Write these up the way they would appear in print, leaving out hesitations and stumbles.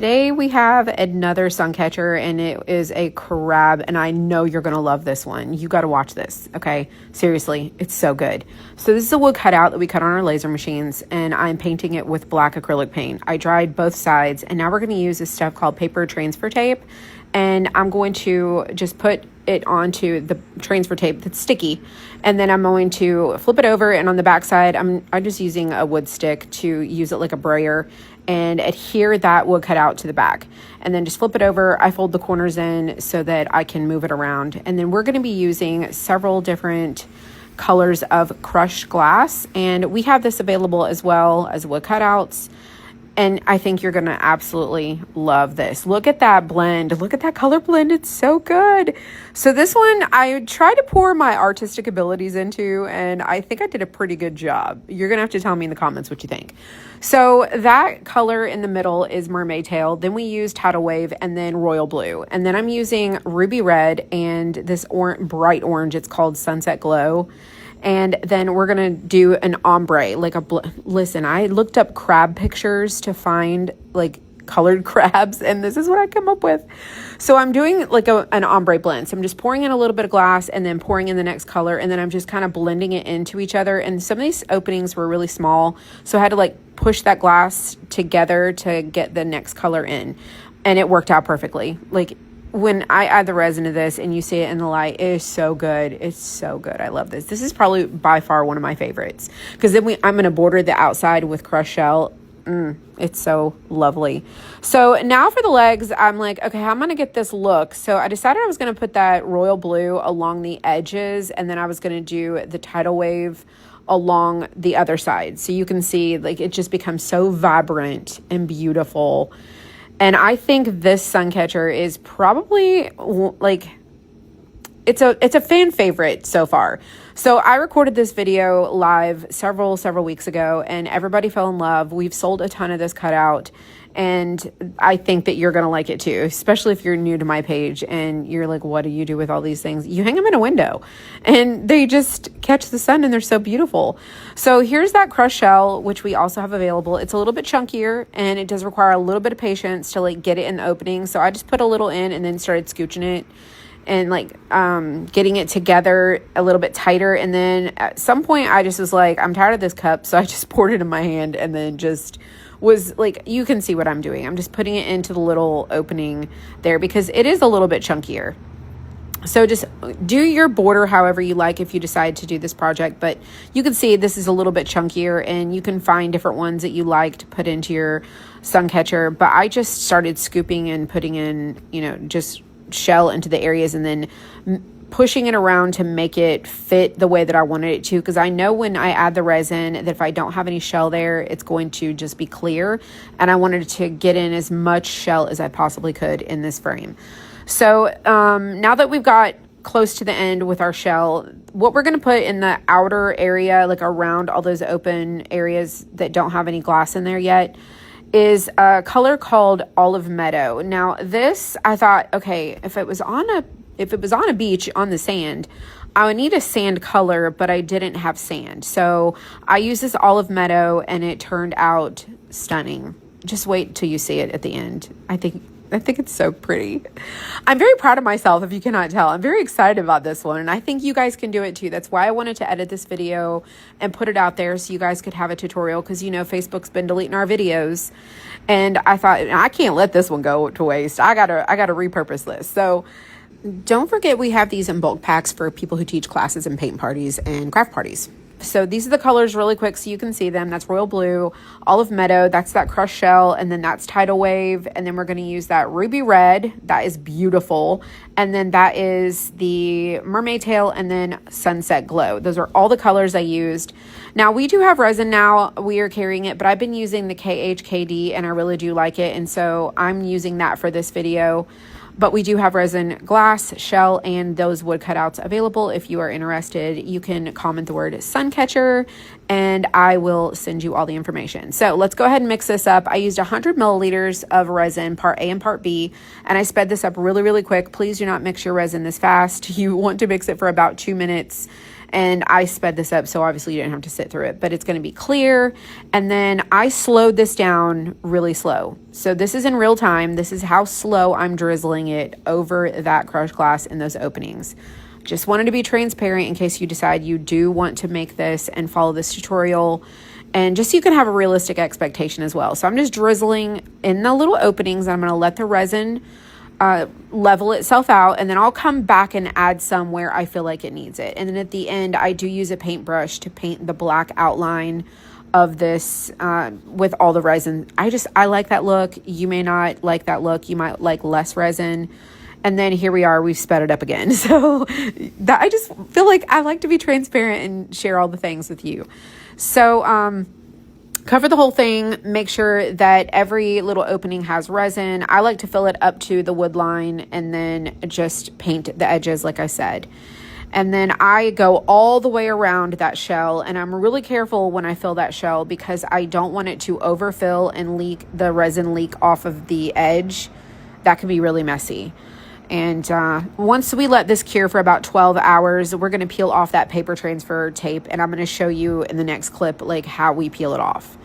today we have another sun catcher, and it is a crab, and I know you're gonna love this one. You got to watch this, okay? Seriously, it's so good. So this is a wood cutout that we cut on our laser machines, and I'm painting it with black acrylic paint. I dried both sides, and now we're gonna use this stuff called paper transfer tape, and I'm going to just put it onto the transfer tape that's sticky, and then I'm going to flip it over, and on the back side I'm just using a wood stick to use it like a brayer and adhere that wood cutout to the back, and then just flip it over. I fold the corners in so that I can move it around, and then we're going to be using several different colors of crushed glass, and we have this available as well as wood cutouts. And I think you're going to absolutely love this. Look at that blend. Look at that color blend. It's so good. So this one, I tried to pour my artistic abilities into, and I think I did a pretty good job. You're going to have to tell me in the comments what you think. So that color in the middle is mermaid tail. Then we used tidal wave and then royal blue. And then I'm using ruby red and this bright orange. It's called sunset glow. And then we're going to do an ombre, like listen, I looked up crab pictures to find like colored crabs, and this is what I come up with. So I'm doing like an ombre blend. So I'm just pouring in a little bit of glass and then pouring in the next color, and then I'm just kind of blending it into each other. And some of these openings were really small, so I had to like push that glass together to get the next color in, and it worked out perfectly. Like, when I add the resin to this and you see it in the light, it is so good. It's so good. I love this. This is probably by far one of my favorites, because then I'm going to border the outside with crushed shell. It's so lovely. So now for the legs, I'm like, okay, how am I going to get this look? So I decided I was going to put that royal blue along the edges, and then I was going to do the tidal wave along the other side. So you can see like it just becomes so vibrant and beautiful. And I think this sun catcher is probably like, it's a fan favorite so far. So I recorded this video live several weeks ago, and everybody fell in love. We've sold a ton of this cutout, and I think that you're going to like it too, especially if you're new to my page and you're like, what do you do with all these things? You hang them in a window and they just catch the sun, and they're so beautiful. So here's that crushed shell, which we also have available. It's a little bit chunkier, and it does require a little bit of patience to like get it in the opening. So I just put a little in and then started scooching it and like getting it together a little bit tighter. And then at some point I just was like, I'm tired of this cup. So I just poured it in my hand, and then just was like, you can see what I'm doing. I'm just putting it into the little opening there because it is a little bit chunkier. So just do your border however you like if you decide to do this project, but you can see this is a little bit chunkier, and you can find different ones that you like to put into your sun catcher. But I just started scooping and putting in, just shell into the areas, and then pushing it around to make it fit the way that I wanted it to, because I know when I add the resin that if I don't have any shell there, it's going to just be clear, and I wanted to get in as much shell as I possibly could in this frame. So now that we've got close to the end with our shell, what we're going to put in the outer area, like around all those open areas that don't have any glass in there yet, is a color called Olive Meadow. Now this, I thought, okay, if it was on a beach on the sand, I would need a sand color, but I didn't have sand. So I used this Olive Meadow, and it turned out stunning. Just wait till you see it at the end. I think it's so pretty. I'm very proud of myself, if you cannot tell. I'm very excited about this one, and I think you guys can do it too. That's why I wanted to edit this video and put it out there so you guys could have a tutorial, because Facebook's been deleting our videos, and I thought, I can't let this one go to waste. I gotta repurpose this. So don't forget, we have these in bulk packs for people who teach classes and paint parties and craft parties. So these are the colors really quick so you can see them. That's royal blue, olive meadow, that's that crushed shell, and then that's tidal wave, and then we're going to use that ruby red. That is beautiful. And then that is the mermaid tail, and then sunset glow. Those are all the colors I used. Now we do have resin now. We are carrying it, but I've been using the KHKD, and I really do like it, and so I'm using that for this video. But we do have resin, glass, shell, and those wood cutouts available. If you are interested, you can comment the word Suncatcher, and I will send you all the information. So let's go ahead and mix this up. I used 100 milliliters of resin, part A and part B, and I sped this up really, really quick. Please do not mix your resin this fast. You want to mix it for about 2 minutes, and I sped this up, so obviously you didn't have to sit through it, but it's going to be clear. And then I slowed this down really slow. So this is in real time. This is how slow I'm drizzling it over that crushed glass in those openings. Just wanted to be transparent in case you decide you do want to make this and follow this tutorial, and just so you can have a realistic expectation as well. So I'm just drizzling in the little openings. I'm going to let the resin level itself out, and then I'll come back and add some where I feel like it needs it. And then at the end, I do use a paintbrush to paint the black outline of this with all the resin. I like that look. You may not like that look. You might like less resin. And then here we are, we've sped it up again. So I just feel like I like to be transparent and share all the things with you. So cover the whole thing. Make sure that every little opening has resin. I like to fill it up to the wood line and then just paint the edges like I said. And then I go all the way around that shell, and I'm really careful when I fill that shell because I don't want it to overfill and the resin leak off of the edge. That can be really messy. And once we let this cure for about 12 hours, we're going to peel off that paper transfer tape, and I'm going to show you in the next clip like how we peel it off.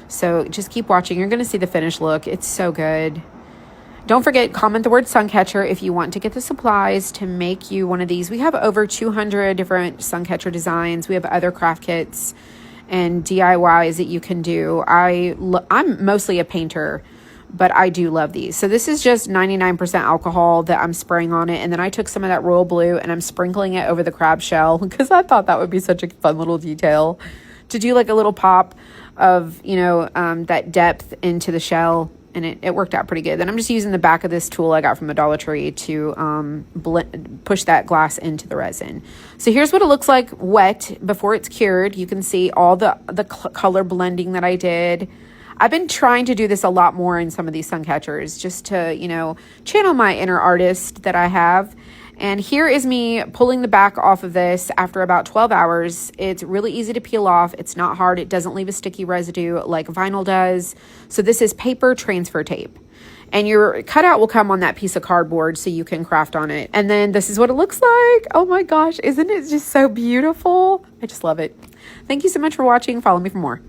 So just keep watching. You're going to see the finished look. It's so good. Don't forget, comment the word Suncatcher if you want to get the supplies to make you one of these. We have over 200 different Suncatcher designs. We have other craft kits and DIYs that you can do. I'm mostly a painter, but I do love these. So this is just 99% alcohol that I'm spraying on it. And then I took some of that royal blue and I'm sprinkling it over the crab shell because I thought that would be such a fun little detail to do, like a little pop of, that depth into the shell. And it worked out pretty good. Then I'm just using the back of this tool I got from the Dollar Tree to push that glass into the resin. So here's what it looks like wet before it's cured. You can see all the color blending that I did. I've been trying to do this a lot more in some of these Suncatchers just to, channel my inner artist that I have. And here is me pulling the back off of this after about 12 hours. It's really easy to peel off. It's not hard. It doesn't leave a sticky residue like vinyl does. So this is paper transfer tape. And your cutout will come on that piece of cardboard so you can craft on it. And then this is what it looks like. Oh my gosh, isn't it just so beautiful? I just love it. Thank you so much for watching. Follow me for more.